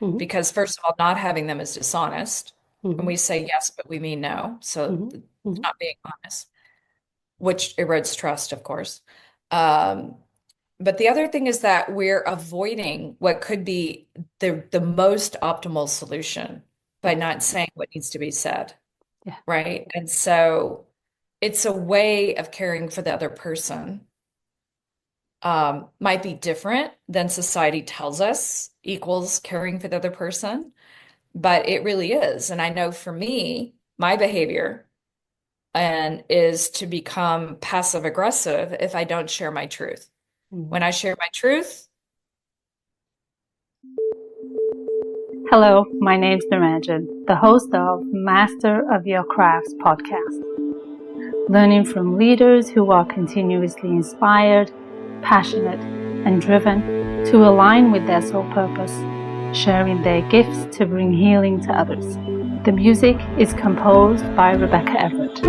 Mhm. because first of all, not having them is dishonest. And Mhm. we say yes, but we mean no. So Mhm. it's Mhm. not being honest, which erodes trust, of course. Um, but the other thing is that we're avoiding what could be the most optimal solution by Yes. not saying what needs to be said, Yeah. right? And so it's a way of caring for the other person. Might be different than society tells us equals caring for the other person, but it really is. And I know for me, my behavior and is to become passive aggressive if I don't share my truth. Mhm. When I share my truth, Hello, my name's Nirmanjan, the host of Master of Your Crafts podcast, learning from leaders who are continuously inspired, passionate, and driven to align with their soul purpose, sharing their gifts to bring healing to others. The music is composed by Rebecca Everett.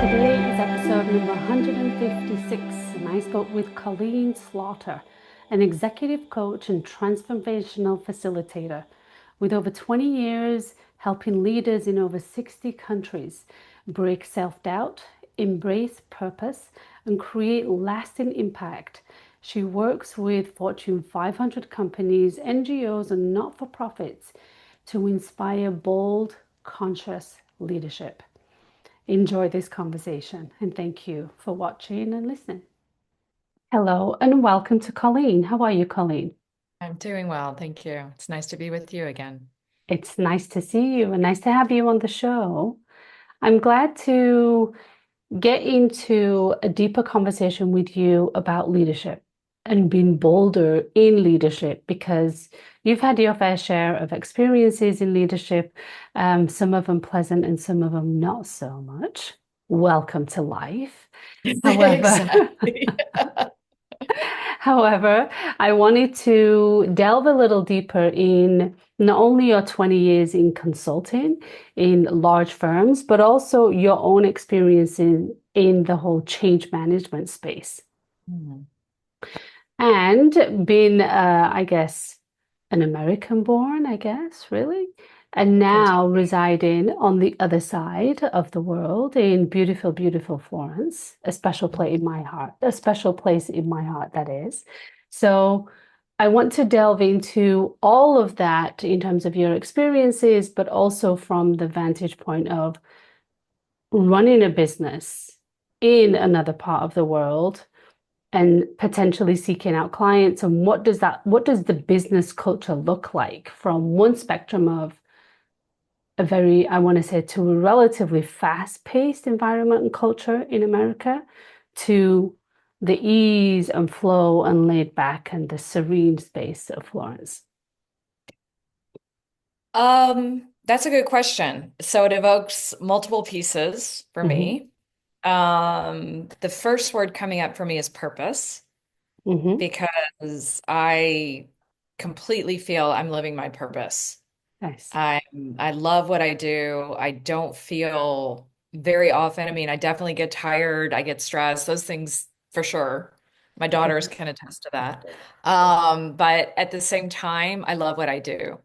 Today is episode number 156, and I spoke with Colleen Slaughter, an executive coach and transformational facilitator with over 20 years helping leaders in over 60 countries break self doubt, embrace purpose, and create lasting impact. She works with Fortune 500 companies, NGOs, and not for profits to inspire bold, conscious leadership. Enjoy this conversation and thank you for watching and listening. Hello and welcome to Colleen. How are you, Colleen? I'm doing well. Thank you. It's nice to be with you again. It's nice to see you and nice to have you on the show. I'm glad to get into a deeper conversation with you about leadership and being bolder in leadership because you've had your fair share of experiences in leadership, some of them pleasant and some of them not so much. Welcome to life. However, Exactly. However, I wanted to delve a little deeper in not only your 20 years in consulting in large firms, but also your own experience in the whole change management space. Hmm. And being, I guess, an American born, I guess, really. And now Kentucky. residing on the other side of the world in beautiful, beautiful Florence, a special place in my heart, a special place in my heart, that is. So I want to delve into all of that in terms of your experiences, but also from the vantage point of running a business in another part of the world and potentially seeking out clients, and what does the business culture look like from one spectrum of a very, I want to say, to a relatively fast-paced environment and culture in America to the ease and flow and laid back and the serene space of Florence. That's a good question. So it evokes multiple pieces for Hmm. me. The first word coming up for me is purpose Hmm. because I completely feel I'm living my purpose. Nice. I love what I do. I don't feel very often. I mean, I definitely get tired. I get stressed. Those things for sure. My daughters Mhm. can attest to that. But at the same time, I love what I do,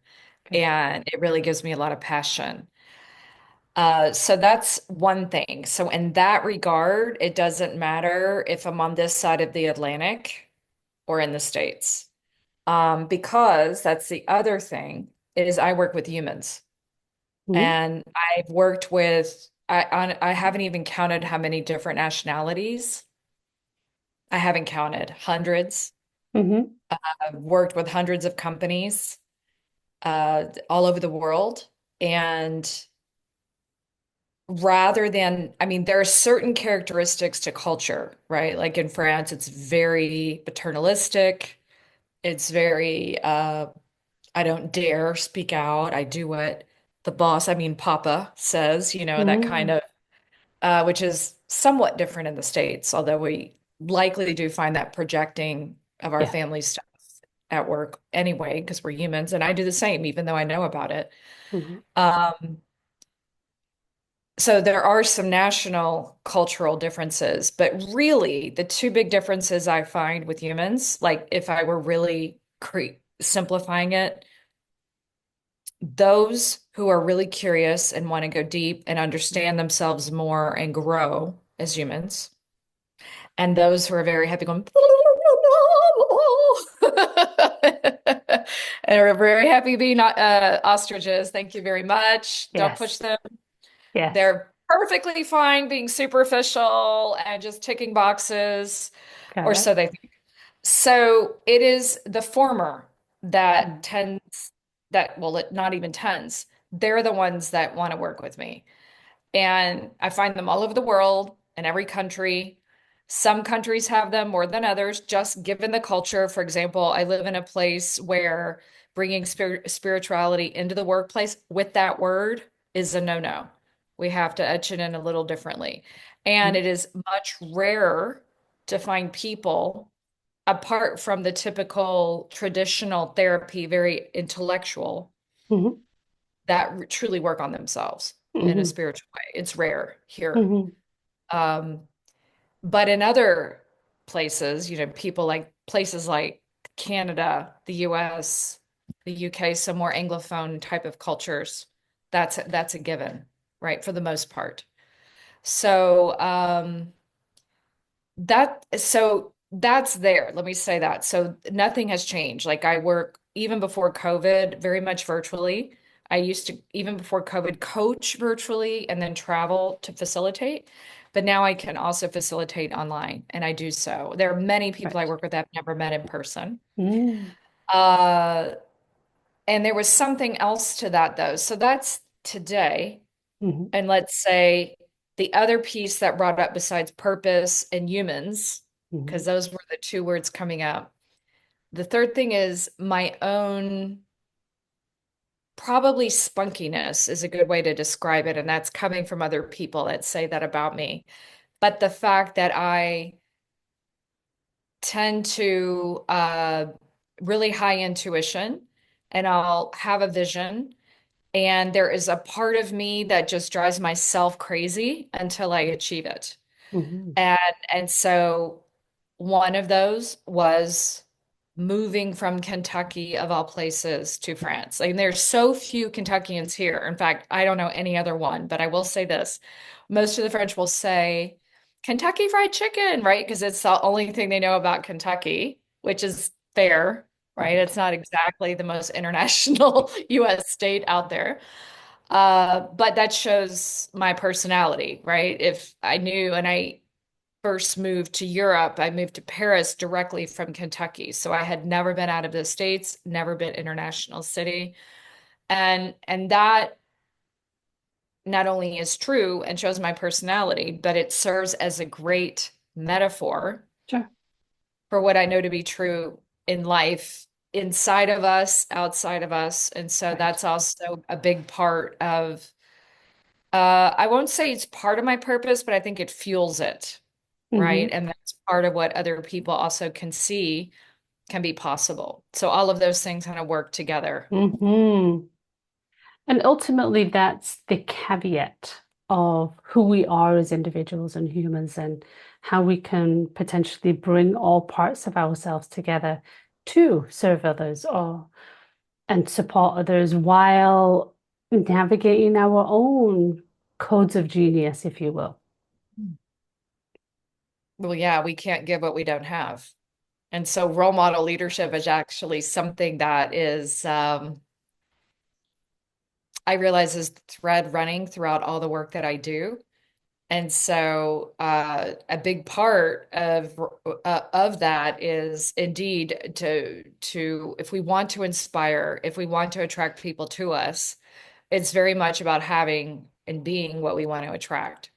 Good. and it really gives me a lot of passion. So that's one thing. So in that regard, it doesn't matter if I'm on this side of the Atlantic or in the States. Because that's the other thing is I work with humans. Mhm. And I've worked with, I haven't even counted how many different nationalities. I haven't counted, hundreds. Mhm. I've worked with hundreds of companies all over the world. And rather than, I mean, there are certain characteristics to culture, right? Like in France, it's very paternalistic. It's very, I don't dare speak out. I do what the boss, I mean, Papa says, that kind Mhm. of which is somewhat different in the States, although we likely do find that projecting of our Yeah. family stuff at work anyway, because we're humans, and I do the same, even though I know about it. Hmm. Um, so there are some national cultural differences, but really the two big differences I find with humans, like if I were really simplifying it, those who are really curious and want to go deep and understand themselves more and grow as humans, and those who are very happy going and are very happy being ostriches. Thank you very much. Don't push Yes. them. Yes. They're perfectly fine being superficial and just ticking boxes, or so Correct. they think. So it is the former that Mm. tends that, well, it not even tends. They're the ones that want to work with me. And I find them all over the world in every country. Some countries have them more than others, just given the culture. For example, I live in a place where bringing spirituality into the workplace with that word is a no-no. We have to etch it in a little differently. And Mhm. it is much rarer to find people, apart from the typical traditional therapy, very intellectual, Mhm. that truly work on themselves in a Mhm. spiritual way. It's rare here. Mhm. Um, but in other places, people like places like Canada, the US, the UK, some more Anglophone type of cultures, that's a given, right? For the most part. So that's there. Let me say that. So nothing has changed. Like I work even before COVID, very much virtually. I used to, even before COVID, coach virtually and then travel to facilitate. But now I can also facilitate online, and I do so. There are many people I Right. work with that I've never met in person. Mm. Uh, and there was something else to that though. So that's today. Mhm. And let's say the other piece that brought up besides purpose and humans, because Mhm. those were the two words coming up. The third thing is my own, probably spunkiness is a good way to describe it. And that's coming from other people that say that about me. But the fact that I tend to really high intuition, and I'll have a vision. And there is a part of me that just drives myself crazy until I achieve it. Mhm. And and so one of those was moving from Kentucky, of all places, to France. Like, there's so few Kentuckians here. In fact, I don't know any other one, but I will say this. Most of the French will say Kentucky Fried Chicken, right? Because it's the only thing they know about Kentucky, which is fair, right? Right. It's not exactly the most international US state out there. But that shows my personality, right? If I knew, and I first moved to Europe, I moved to Paris directly from Kentucky. So I had never been out of the States, never been international city. And that not only is true and shows my personality, but it serves as a great metaphor Sure. for what I know to be true in life, inside of us, outside of us. And so Right. that's also a big part of I won't say it's part of my purpose, but I think it fuels it, right? Mhm. And that's part of what other people also can see can be possible. So all of those things kind of work together. Mhm. And ultimately, that's the caveat of who we are as individuals and humans, and how we can potentially bring all parts of ourselves together to serve others or and support others while navigating our own codes of genius, if you will. Well, yeah, we can't give what we don't have. And so role model leadership is actually something that is, I realize is the thread running throughout all the work that I do. And so a big part of that is indeed to if we want to inspire, if we want to attract people to us, it's very much about having and being what we want to attract.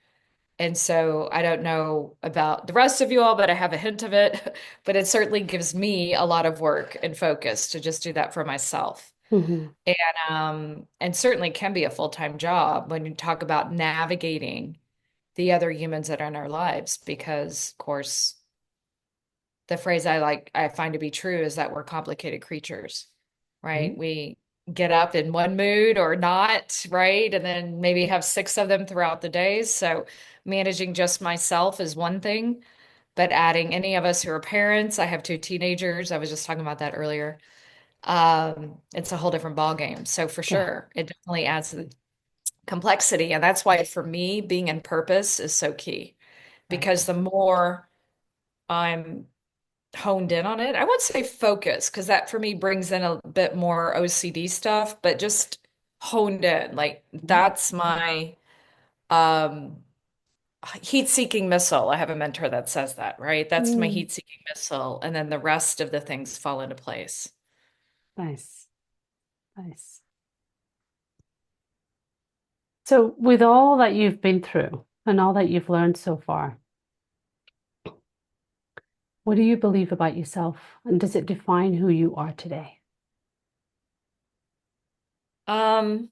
And so I don't know about the rest of you all, but I have a hint of it. But it certainly gives me a lot of work and focus to just do that for myself. Mhm. And certainly can be a full-time job when you talk about navigating the other humans that are in our lives, because of course the phrase I find to be true is that we're complicated creatures, right? Mhm. We get up in one mood or not, right? And then maybe have six of them throughout the days. So managing just myself is one thing, but adding any of us who are parents, I have two teenagers. I was just talking about that earlier. It's a whole different ball game. So for Yeah, sure, it definitely adds the complexity. And that's why for me, being in purpose is so key right. because the more I'm honed in on it. I won't say focus because that for me brings in a bit more OCD stuff, but just honed in. Like Mhm. that's my um heat-seeking missile. I have a mentor that says that, right? That's my Mm, heat-seeking missile, and then the rest of the things fall into place. nice, nice. So, with all that you've been through and all that you've learned so far, what do you believe about yourself? And does it define who you are today? Um,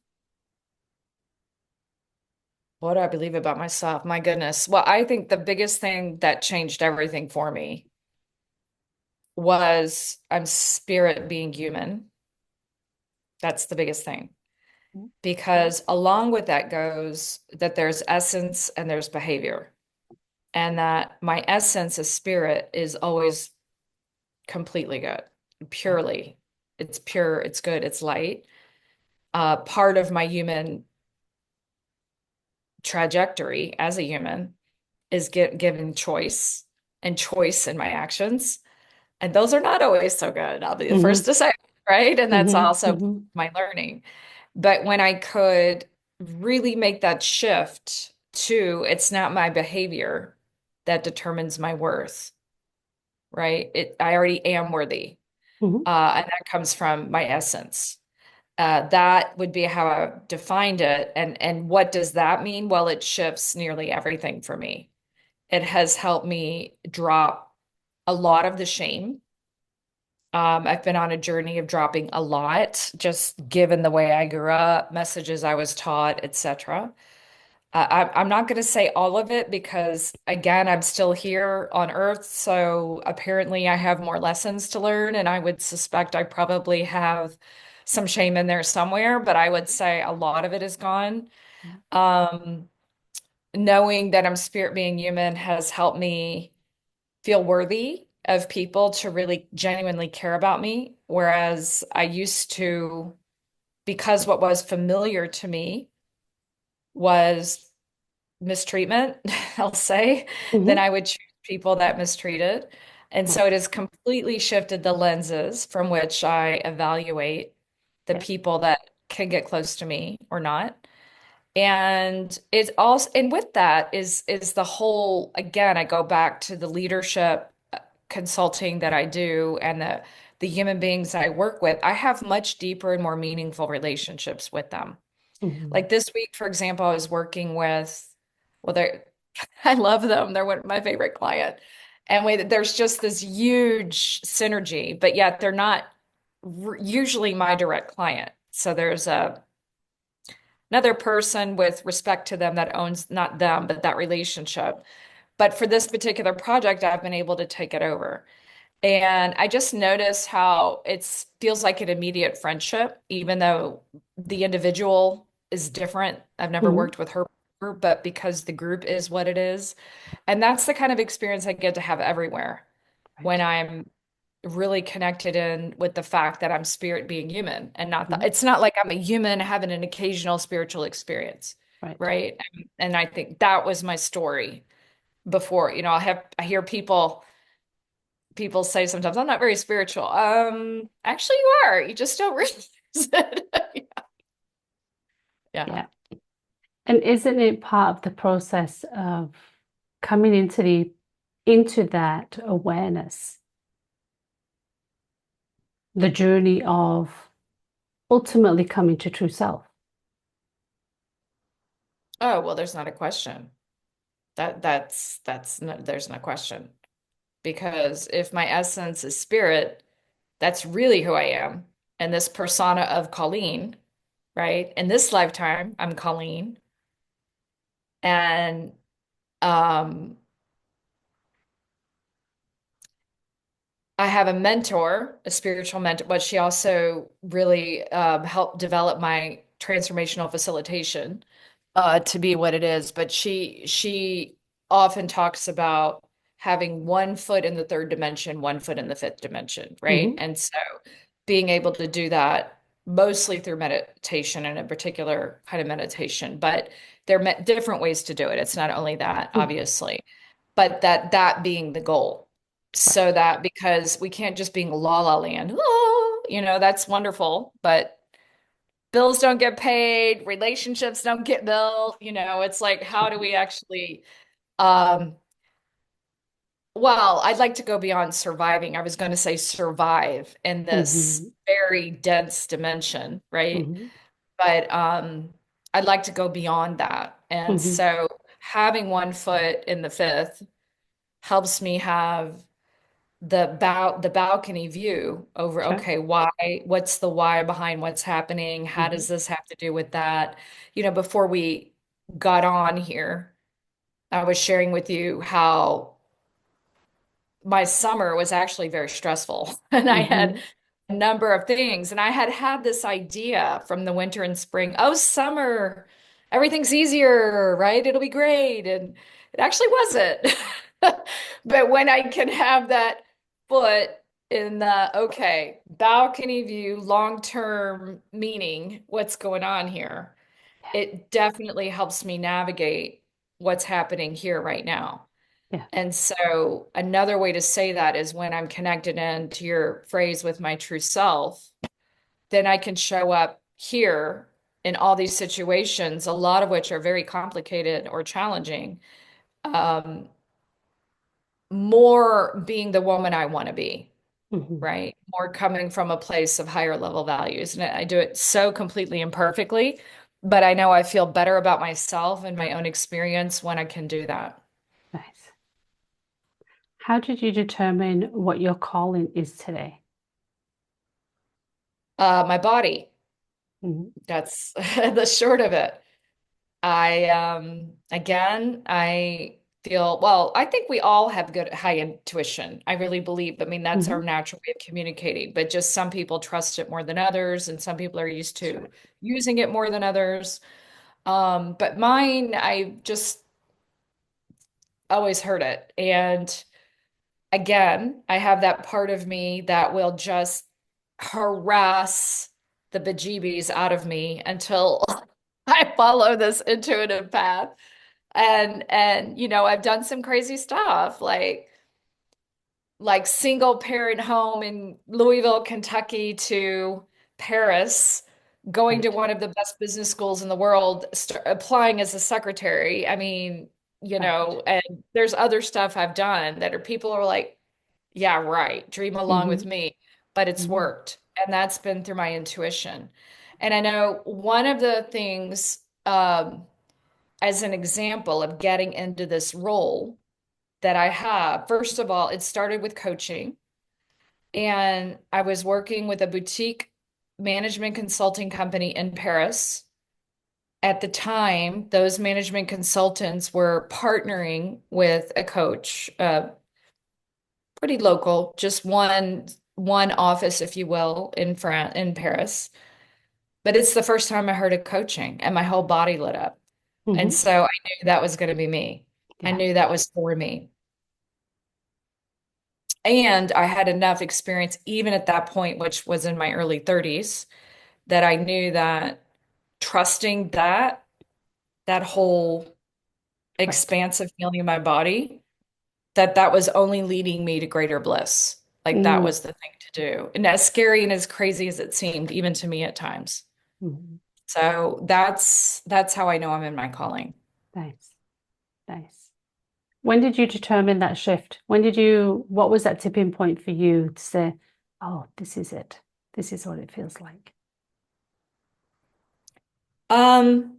what do I believe about myself? My goodness. Well, I think the biggest thing that changed everything for me was I'm spirit being human. That's the biggest thing. Because along with that goes that there's essence and there's behavior, and that my essence as spirit is always completely good, Right. purely. It's pure, it's good, it's light. Part of my human trajectory as a human is given choice and choice in my actions. And those are not always so good. I'll be the first Mm-hmm. to say, right? And that's Mm-hmm. also Mm-hmm. my learning. But when I could really make that shift to it's not my behavior that determines my worth, right? I already am worthy. Mm-hmm. And that comes from my essence. That would be how I defined it. And what does that mean? Well, it shifts nearly everything for me. It has helped me drop a lot of the shame. I've been on a journey of dropping a lot, just given the way I grew up, messages I was taught, etc. I'm not going to say all of it because, again, I'm still here on Earth. So apparently, I have more lessons to learn, and I would suspect I probably have some shame in there somewhere, but I would say a lot of it is gone. Um, Knowing that I'm spirit being human has helped me feel worthy of people to really genuinely care about me. Whereas I used to, because what was familiar to me was mistreatment, I'll say, then Mm-hmm. I would choose people that mistreated. And so Right. it has completely shifted the lenses from which I evaluate the Yeah. people that can get close to me or not. And it's also, and with that is the whole, again, I go back to the leadership consulting that I do and the human beings I work with. I have much deeper and more meaningful relationships with them. Mm-hmm. Like this week, for example, I was working with, well, they're, I love them. They're one of my favorite client. And there's just this huge synergy, but yet they're not usually my direct client. So there's another person with respect to them that owns not them, but that relationship. But for this particular project, I've been able to take it over. And I just notice how it feels like an immediate friendship, even though the individual is different. I've never Mm-hmm. worked with her, but because the group is what it is. And that's the kind of experience I get to have everywhere when Right. I'm really connected in with the fact that I'm spirit being human and not Mm-hmm. it's not like I'm a human having an occasional spiritual experience, Right. right? And I think that was my story before. I hear people say sometimes I'm not very spiritual. Actually you are. You just don't realize it. Yeah. Yeah. And isn't it part of the process of coming into that awareness, the journey of ultimately coming to true self? Oh, well, there's not a question. That's no, there's no question. Because if my essence is spirit, that's really who I am. And this persona of Colleen, right? In this lifetime, I'm Colleen. And um I have a mentor, a spiritual mentor, but she also really helped develop my transformational facilitation to be what it is. But she often talks about having one foot in the third dimension, one foot in the fifth dimension, right? Hmm. And so being able to do that mostly through meditation and a particular kind of meditation, but there are different ways to do it. It's not only that, Hmm. obviously, but that being the goal. Right. So that because we can't just being la la land, oh, that's wonderful, but bills don't get paid, relationships don't get built, it's like how do we actually um well, I'd like to go beyond surviving. I was going to say survive in this Hmm. very dense dimension, right? Hmm. But I'd like to go beyond that. And Hmm. so having one foot in the fifth helps me have the balcony view over, Sure. okay, what's the why behind what's happening? How Hmm. does this have to do with that? Before we got on here, I was sharing with you how my summer was actually very stressful and I had Hmm. a number of things and I had had this idea from the winter and spring, oh, summer, everything's easier, right? It'll be great. And it actually wasn't. But when I can have that foot in the, okay, balcony view, long-term meaning, what's going on here, it definitely helps me navigate what's happening here right now. Yeah. And so another way to say that is when I'm connected into your phrase with my true self, then I can show up here in all these situations, a lot of which are very complicated or challenging, um, more being the woman I want to be, Hmm. right? More coming from a place of higher level values. And I do it so completely imperfectly, but I know I feel better about myself and my own experience when I can do that. Nice. How did you determine what your calling is today? My body, Hmm. that's the short of it. I feel, well, I think we all have good high intuition. I really believe. I mean, that's our Hmm. natural way of communicating, but just some people trust it more than others, and some people are used to Sure. using it more than others. But mine, I just always heard it. And again, I have that part of me that will just harass the bejeebies out of me until I follow this intuitive path. And I've done some crazy stuff like single parent home in Louisville, Kentucky to Paris, going to Right. one of the best business schools in the world, applying as a secretary. I mean, Right. and there's other stuff I've done that are people are like, yeah, right, dream along with Hmm. me, but it's Hmm. worked. And that's been through my intuition. And I know one of the things, as an example of getting into this role that I have, first of all, it started with coaching. And I was working with a boutique management consulting company in Paris. At the time, those management consultants were partnering with a coach, pretty local, just one office, if you will, in Paris. But it's the first time I heard of coaching and my whole body lit up. And Hmm. so I knew that was going to be me. I Yeah. knew that was for me. And I had enough experience, even at that point, which was in my early 30s, that I knew that trusting that whole Right. expansive feeling in my body, that was only leading me to greater bliss. Like that Mm. was the thing to do. And as scary and as crazy as it seemed, even to me at times. Mhm. So that's how I know I'm in my calling. Nice. Nice. When did you determine that shift? What was that tipping point for you to say, oh, this is it. This is what it feels like. Um,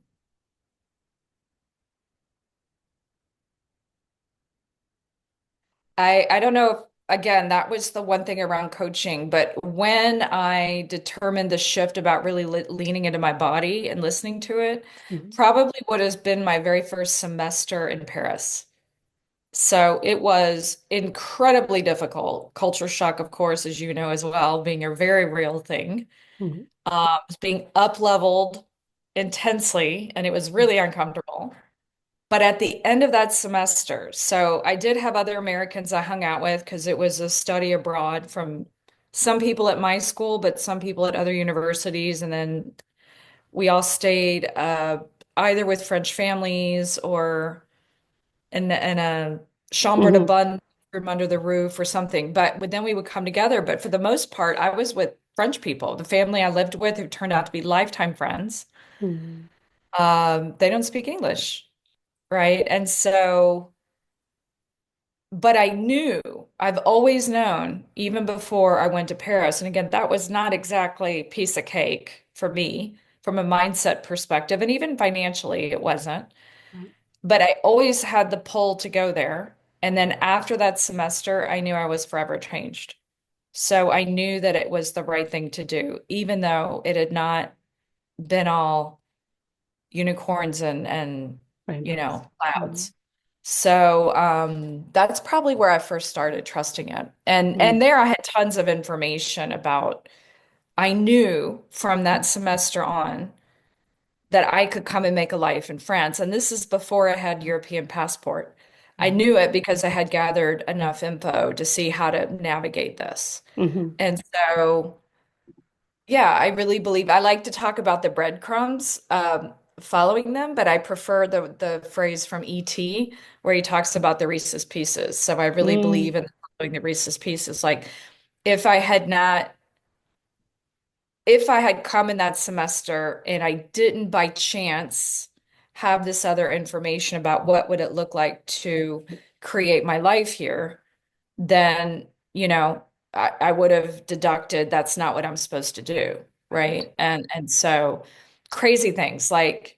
I don't know if, again, that was the one thing around coaching, but when I determined the shift about really leaning into my body and listening to it, Mhm. probably would have been my very first semester in Paris. So it was incredibly difficult. Culture shock, of course, as you know as well, being a very real thing. Mhm. Was being up leveled intensely, and it was really uncomfortable. But at the end of that semester, so I did have other Americans I hung out with because it was a study abroad from some people at my school, but some people at other universities. And then we all stayed either with French families or in a chambre de Mhm. bonne room under the roof or something. But then we would come together. But for the most part, I was with French people, the family I lived with, who turned out to be lifetime friends. Mhm. They don't speak English, right? And so, but I knew, I've always known, even before I went to Paris. And again, that was not exactly a piece of cake for me from a mindset perspective, and even financially, it wasn't. Right. But I always had the pull to go there. And then after that semester, I knew I was forever changed. So I knew that it was the right thing to do, even though it had not been all unicorns and Rainbows. Mhm. clouds. So that's probably where I first started trusting it. And Mhm. there I had tons of information about, I knew from that semester on that I could come and make a life in France. And this is before I had European passport. I Right. knew it because I had gathered enough info to see how to navigate this. Mhm. And so, yeah, I really believe I like to talk about the breadcrumbs, following them, but I prefer the phrase from E.T. where he talks about the Reese's Pieces. So I really Mm. believe in following the Reese's Pieces. Like if I had not if I had come in that semester and I didn't by chance have this other information about what would it look like to create my life here, then, I would have deducted that's not what I'm supposed to do, Right. right? And so crazy things like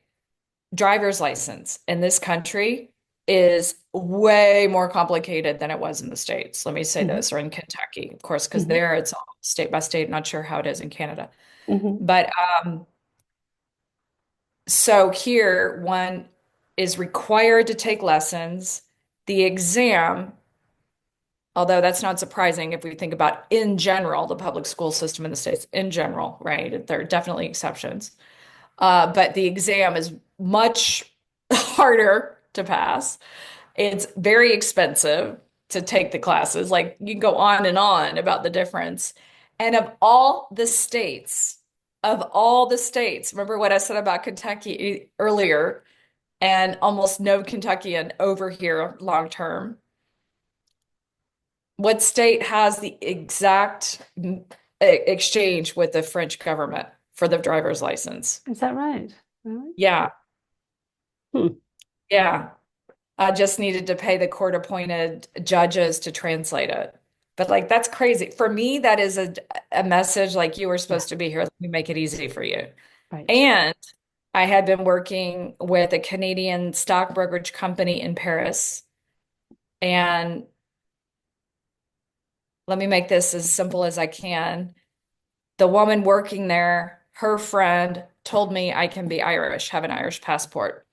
driver's license in this country is way more complicated than it was in the States. Let me say Mhm. this, or in Kentucky, of course, because Mhm. there it's all state by state. Not sure how it is in Canada. Mhm. But so here, one is required to take lessons. The exam, although that's not surprising if we think about in general, the public school system in the States in general, right? There are definitely exceptions. But the exam is much harder to pass. It's very expensive to take the classes. Like you can go on and on about the difference. And of all the states, remember what I said about Kentucky earlier, and almost no Kentuckian over here long term. What state has the exact exchange with the French government for the driver's license? Is that right? Really? Yeah, Hmm. yeah. I just needed to pay the court-appointed judges to translate it. But like that's crazy. For me, that is a message like you were Yeah. supposed to be here. Let me make it easy for you. Right. And I had been working with a Canadian stock brokerage company in Paris. And let me make this as simple as I can. The woman working there, her friend told me I can be Irish, have an Irish passport.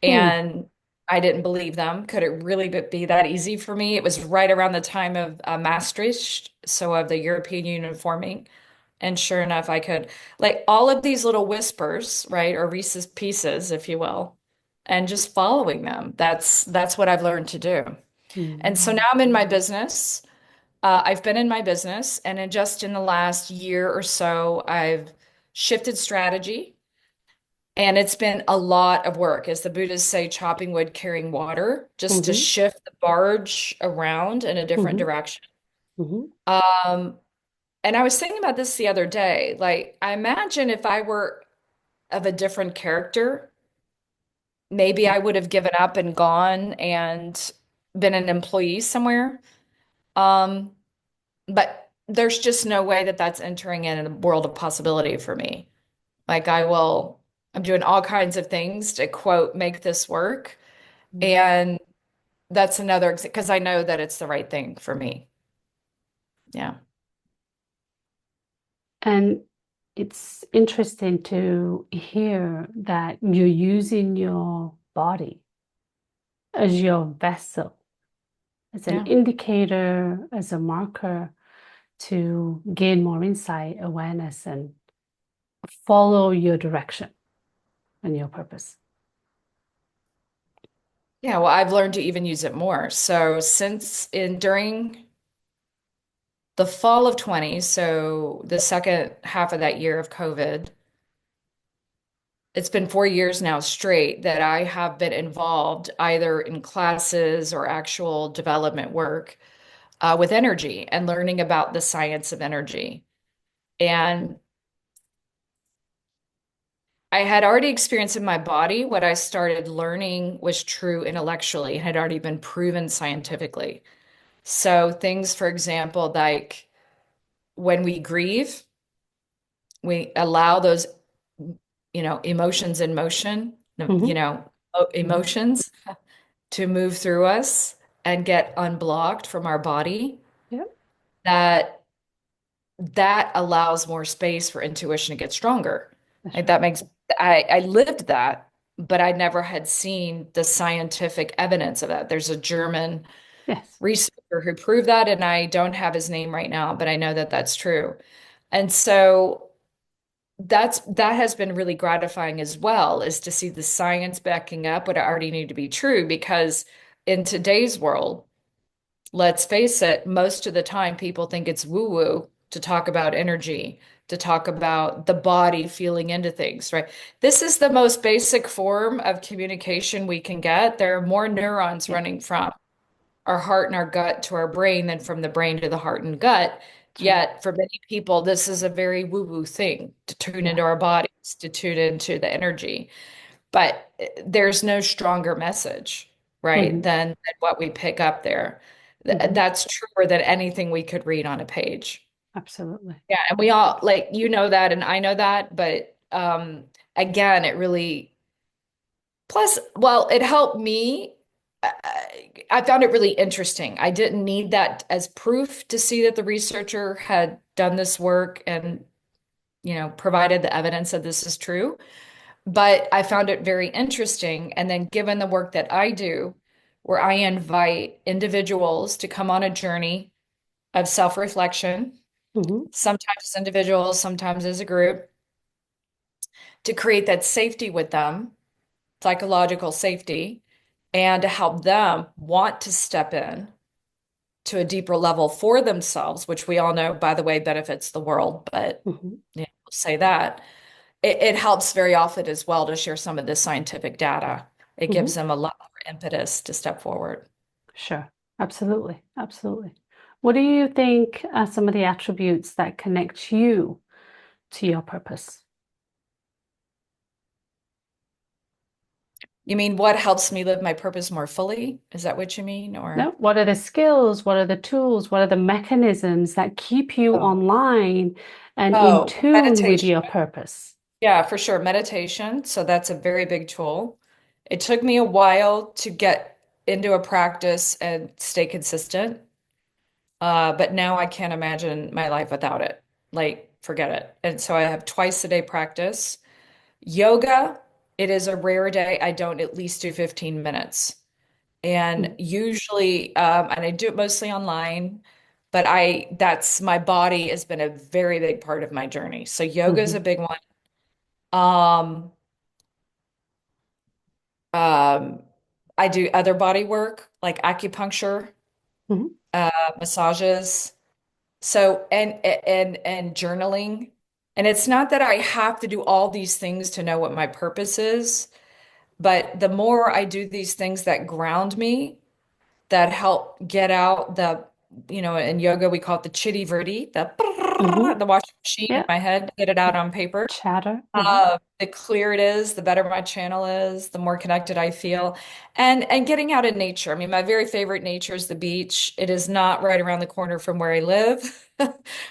Hmm. And I didn't believe them. Could it really be that easy for me? It was right around the time of Maastricht, so of the European Union forming. And sure enough, I could, like all of these little whispers, right, or Reese's Pieces, if you will, and just following them. That's what I've learned to do. And so Hmm. now I'm in my business. I've been in my business, and just in the last year or so, I've shifted strategy. And it's been a lot of work, as the Buddhists say, chopping wood, carrying water, just to Hmm. shift the barge around in a different Hmm. direction. Hmm. Um, and I was thinking about this the other day. Like, I imagine if I were of a different character, maybe I would have given up and gone and been an employee somewhere. Um, but there's just no way that that's entering in a world of possibility for me. Like, I'm doing all kinds of things to quote, make this work. And that's another because I know that it's the right thing for me. Yeah. And it's interesting to hear that you're using your body as your vessel. as an Yeah. indicator, as a marker to gain more insight, awareness, and follow your direction and your purpose. Yeah, well, I've learned to even use it more. So since in during the fall of 20, so the second half of that year of COVID, it's been 4 years now straight that I have been involved either in classes or actual development work with energy and learning about the science of energy. And I had already experienced in my body what I started learning was true intellectually and had already been proven scientifically. So things, for example, like when we grieve, we allow those, emotions in motion, Hmm. emotions to move through us and get unblocked from our body, Yeah, that that allows more space for intuition to get stronger. that's Like right. that makes I lived that, but I never had seen the scientific evidence of that. There's a German Yes. researcher who proved that, and I don't have his name right now, but I know that that's true. And so that has been really gratifying as well, is to see the science backing up what I already knew to be true, because in today's world, let's face it, most of the time people think it's woo-woo to talk about energy, to talk about the body feeling into things, right? This is the most basic form of communication we can get. There are more neurons Yeah, running from our heart and our gut to our brain than from the brain to the heart and gut. that's right. Yet, for many people, this is a very woo-woo thing to tune Yeah. into our bodies, to tune into the energy. But there's no stronger message, right, Hmm. than what we pick up there. Hmm. That's truer than anything we could read on a page. Absolutely. Yeah, and we all like that, and I know that, but again, it really plus, well, it helped me. I found it really interesting. I didn't need that as proof to see that the researcher had done this work and, provided the evidence that this is true. But I found it very interesting. And then, given the work that I do, where I invite individuals to come on a journey of self-reflection, Hmm. sometimes as individuals, sometimes as a group, to create that safety with them, psychological safety, and to help them want to step in to a deeper level for themselves, which we all know, by the way, benefits the world, but Hmm. say that. It helps very often as well to share some of the scientific data. It gives Hmm. them a lot more impetus to step forward. Sure. Absolutely. Absolutely. What do you think are some of the attributes that connect you to your purpose? You mean what helps me live my purpose more fully? Is that what you mean? Or, No, what are the skills? What are the tools? What are the mechanisms that keep you oh, online and in oh, tune with meditation. your purpose? Yeah, for sure. Meditation. So that's a very big tool. It took me a while to get into a practice and stay consistent. But now I can't imagine my life without it. Like, forget it. And so I have twice a day practice. Yoga, it is a rare day I don't at least do 15 minutes. And Mm. usually, and I do it mostly online, but that's my body has been a very big part of my journey. So yoga is a Mhm. big one. Um, um, I do other body work like acupuncture, Mhm. massages. So and journaling. And it's not that I have to do all these things to know what my purpose is, but the more I do these things that ground me, that help get out in yoga we call it the chitty verdi, Mhm. the washing machine in Yeah. my head, get it out on paper. Chatter. Mhm. The clearer it is, the better my channel is, the more connected I feel. And getting out in nature. I mean, my very favorite nature is the beach. It is not right around the corner from where I live.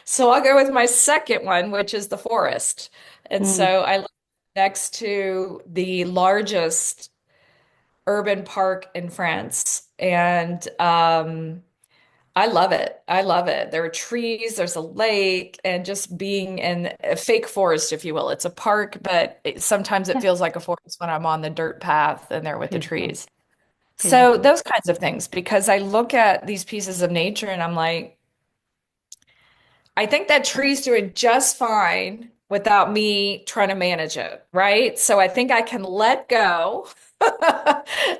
So I'll go with my second one, which is the forest. And so Mm. I live next to the largest urban park in France. And I love it. I love it. There are trees, there's a lake, and just being in a fake forest, if you will. It's a park, but sometimes it Yeah. feels like a forest when I'm on the dirt path and there with the Beautiful. trees. So Beautiful. those kinds of things, because I look at these pieces of nature and I'm like, I think that tree's doing just fine without me trying to manage it, right? So I think I can let go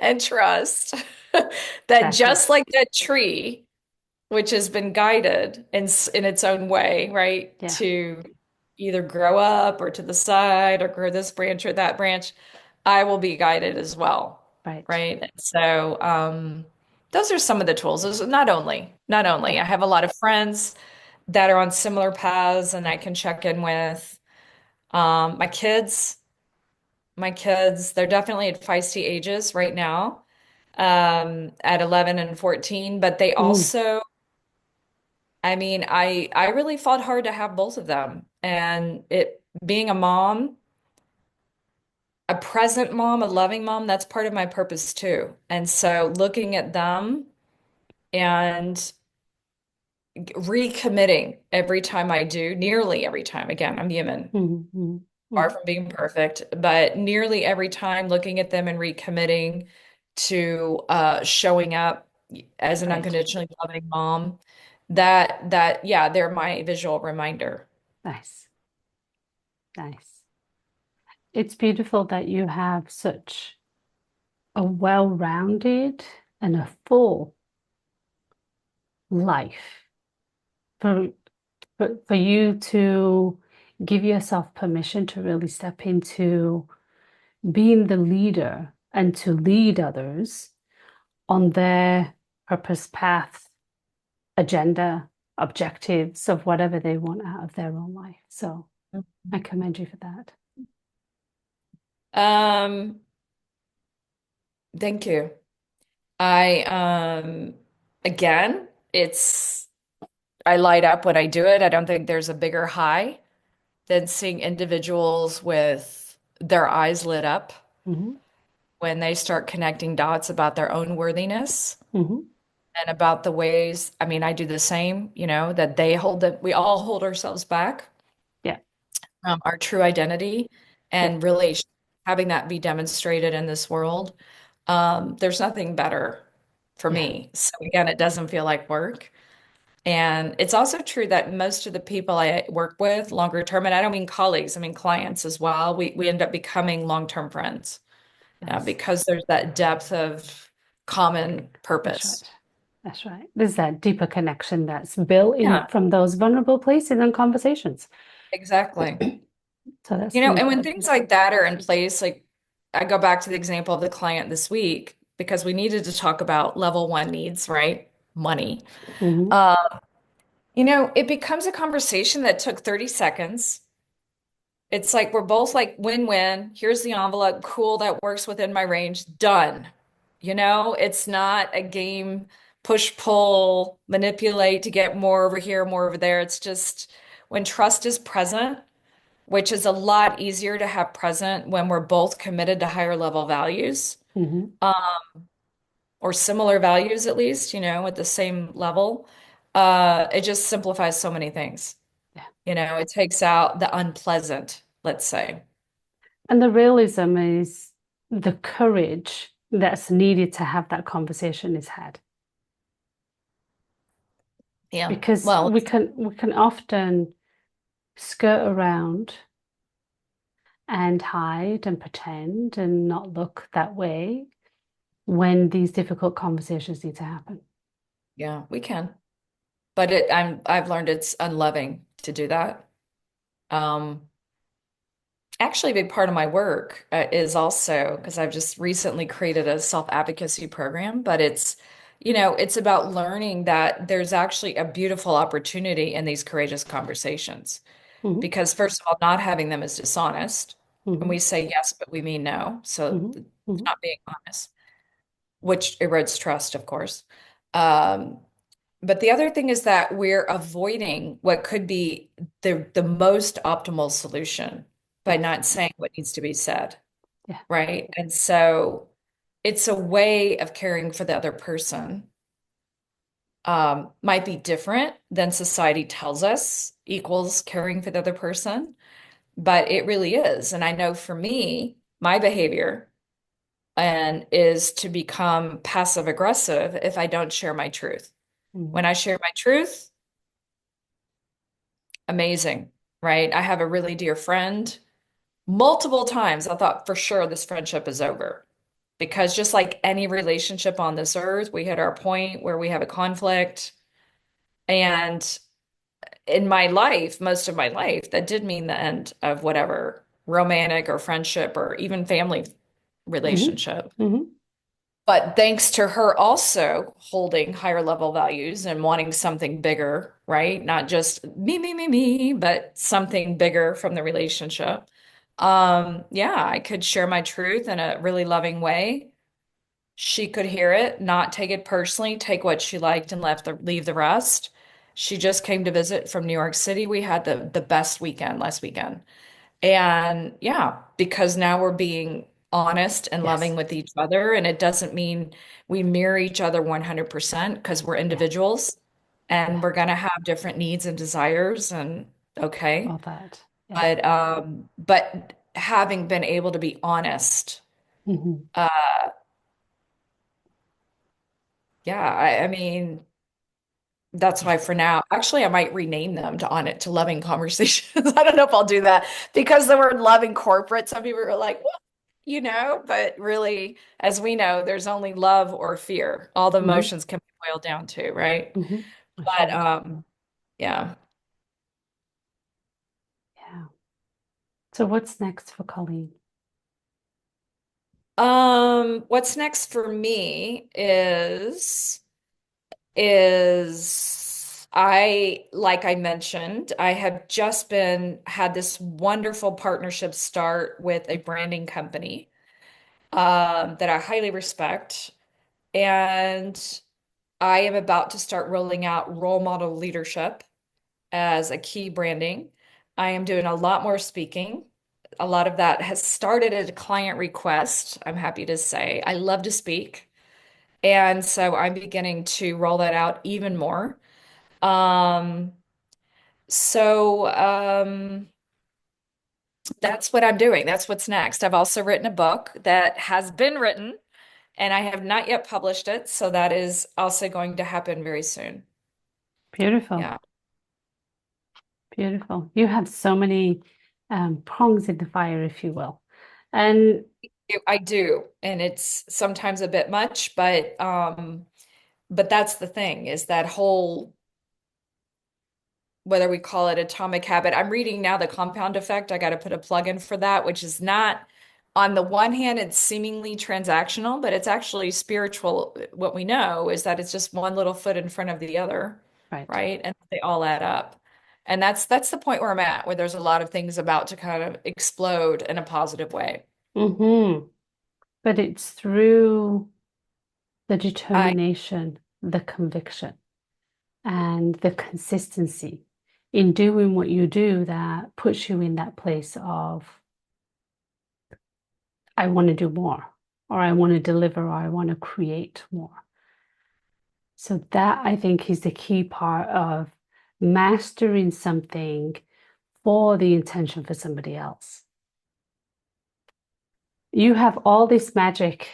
and trust that Exactly. just like that tree, which has been guided in its own way, right, Yeah. to either grow up or to the side or grow this branch or that branch, I will be guided as well, Right. right? And so those are some of the tools. Not only. Yeah. I have a lot of friends that are on similar paths and I can check in with. My kids, they're definitely at feisty ages right now, at 11 and 14, but they Mm, also, I mean, I really fought hard to have both of them. And it being a mom, a present mom, a loving mom, that's part of my purpose too. And so looking at them and recommitting every time I do, nearly every time, again, I'm human, mm, mm, far mm. from being perfect, but nearly every time looking at them and recommitting to showing up as an Right. unconditionally loving mom, yeah, they're my visual reminder. Nice. Nice. It's beautiful that you have such a well-rounded and a full life for, for you to give yourself permission to really step into being the leader and to lead others on their purpose path, agenda, objectives of whatever they want out of their own life. So I commend you for that. Um, Thank you. I again, it's I light up when I do it. I don't think there's a bigger high than seeing individuals with their eyes lit up Hmm. when they start connecting dots about their own worthiness Hmm. and about the ways, I mean, I do the same, that we all hold ourselves back, Yeah, our true identity, yeah, and really having that be demonstrated in this world. There's nothing better for yeah. me. So again, it doesn't feel like work. And it's also true that most of the people I work with longer term, and I don't mean colleagues, I mean clients as well, we end up becoming long-term friends, Nice. because there's that depth of common That's purpose. right. That's right. There's that deeper connection that's built in Yeah, from those vulnerable places and conversations. exactly. So that's And when important. things like that are in place, like I go back to the example of the client this week, because we needed to talk about level one needs, right? Money. Hmm. Uh, it becomes a conversation that took 30 seconds. It's like we're both like win-win. Here's the envelope. Cool, that works within my range. Done. It's not a game push pull, manipulate to get more over here, more over there. It's just when trust is present, which is a lot easier to have present when we're both committed to higher level values, Hmm. um, or similar values at least, at the same level. It just simplifies so many things. Yeah. It takes out the unpleasant, let's say. And the realism is the courage that's needed to have that conversation is had. Yeah. Because Well, we can often skirt around and hide and pretend and not look that way when these difficult conversations need to happen. yeah, we can. But I've learned it's unloving to do that. Um, Actually, a big part of my work is also because I've just recently created a self-advocacy program, but it's about learning that there's actually a beautiful opportunity in these courageous conversations. Hmm. Because first of all, not having them is dishonest. And Hmm. we say yes, but we mean no. So Hmm. it's Hmm. not being honest, which erodes trust, of course. Um, but the other thing is that we're avoiding what could be the most optimal solution by Yes. not saying what needs to be said, Yeah. right? And so it's a way of caring for the other person. Might be different than society tells us equals caring for the other person, but it really is. And I know for me, my behavior and is to become passive aggressive if I don't share my truth. When Mm-hmm. I share my truth, amazing, right? I have a really dear friend. Multiple times I thought for sure this friendship is over because just like any relationship on this earth, we hit our point where we have a conflict. And in my life, most of my life, that did mean the end of whatever romantic or friendship or even family relationship. Mm-hmm. But thanks to her also holding higher level values and wanting something bigger, right? Not just me, but something bigger from the relationship. Yeah, I could share my truth in a really loving way. She could hear it, not take it personally, take what she liked and leave the rest. She just came to visit from New York City. We had the best weekend last weekend. And yeah, because now we're being honest and loving Yes. with each other. And it doesn't mean we mirror each other 100% because we're Yeah. individuals and Yeah. we're going to have different needs and desires. And okay. All that. Yeah. But having been able to be honest, Mm-hmm. uh, yeah, I mean, that's why for now, actually, I might rename them to on it to loving conversations. I don't know if I'll do that because the word loving corporate, some people are like, but really, as we know, there's only love or fear. All the Mm-hmm. emotions can be boiled down to, right? Mm-hmm. That's But right. yeah. Yeah. So what's next for Colleen? What's next for me is like I mentioned, I have just been had this wonderful partnership start with a branding company that I highly respect. And I am about to start rolling out role model leadership as a key branding. I am doing a lot more speaking. A lot of that has started at a client request, I'm happy to say. I love to speak. And so I'm beginning to roll that out even more. Um, so that's what I'm doing. That's what's next. I've also written a book that has been written and I have not yet published it. So that is also going to happen very soon. Beautiful. Yeah, Beautiful. You have so many prongs in the fire, if you will. And I do. And it's sometimes a bit much, but that's the thing is that whole whether we call it atomic habit. I'm reading now The Compound Effect. I got to put a plug in for that, which is not, on the one hand, it's seemingly transactional, but it's actually spiritual. What we know is that it's just one little foot in front of the other, right. right? And they all add up. And that's the point where I'm at, where there's a lot of things about to kind of explode in a positive way. Mm-hmm. But it's through the I determination, the conviction, and the consistency in doing what you do that puts you in that place of, I want to do more, or I want to deliver, or I want to create more. So that I think is the key part of mastering something for the intention for somebody else. You have all this magic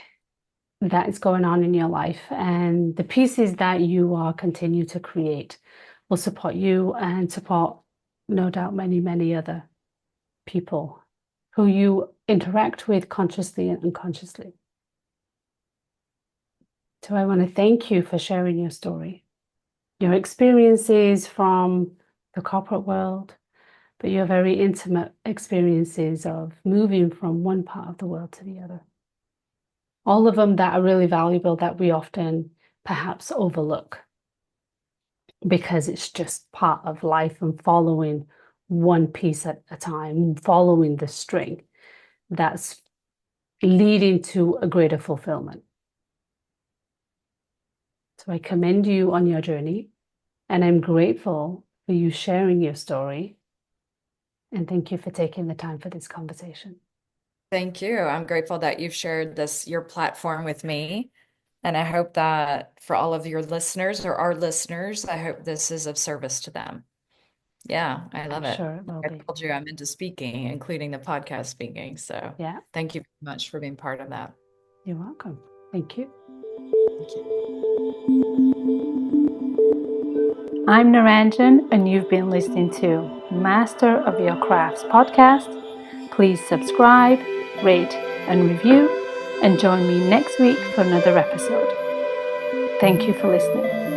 that is going on in your life, and the pieces that you are continue to create will support you and support, no doubt, many, many other people who you interact with consciously and unconsciously. So I want to thank you for sharing your story, your experiences from the corporate world, but your very intimate experiences of moving from one part of the world to the other. All of them that are really valuable that we often perhaps overlook because it's just part of life and following one piece at a time, following the string that's leading to a greater fulfillment. So I commend you on your journey and I'm grateful for you sharing your story. And thank you for taking the time for this conversation. Thank you. I'm grateful that you've shared your platform with me. And I hope that for all of your listeners or our listeners, I hope this is of service to them. Yeah, I I'm love it. sure it will I be. told you I'm into speaking, including the podcast speaking. So Yeah. thank you very much for being part of that. You're welcome. Thank you. Thank you. I'm Naranjan, and you've been listening to Master of Your Crafts podcast. Please subscribe, rate, and review, and join me next week for another episode. Thank you for listening.